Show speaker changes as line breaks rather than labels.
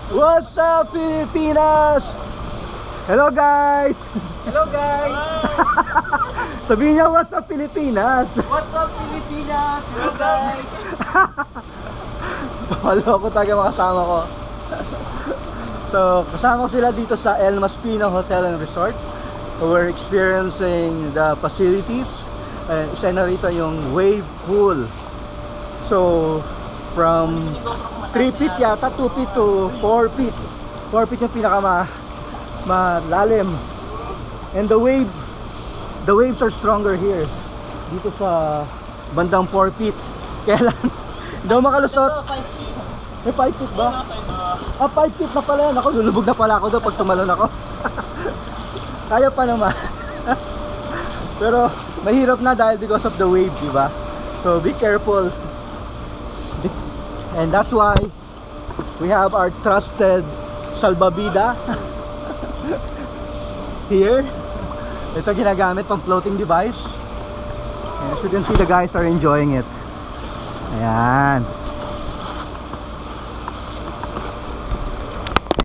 What's up, Pilipinas? Hello guys!
Hello guys!
Sabihin niyo, what's up, Pilipinas?
What's up Pilipinas? Hello guys!
Walo ko talaga mga kasama ko. So, kasama ko sila dito sa El Maspino Hotel and Resort. We're experiencing the facilities. Isa na rito yung wave pool. So, from 3 feet yata, 2 feet to 4 feet. 4 feet yung pinaka malalim. And the waves are stronger here. Dito sa bandang 4 feet. Kaya lang, hindi ako makalusot. May 5 feet ba? 5 feet na pala yan. Ako, lulubog na pala ako doon pag tumalon ako. Kaya pa naman. Pero mahirap na dahil because of the wave, diba? So be careful. And that's why we have our trusted salbabida here. Ito ginagamit pang floating device. And as you can see, the guys are enjoying it. Ayan.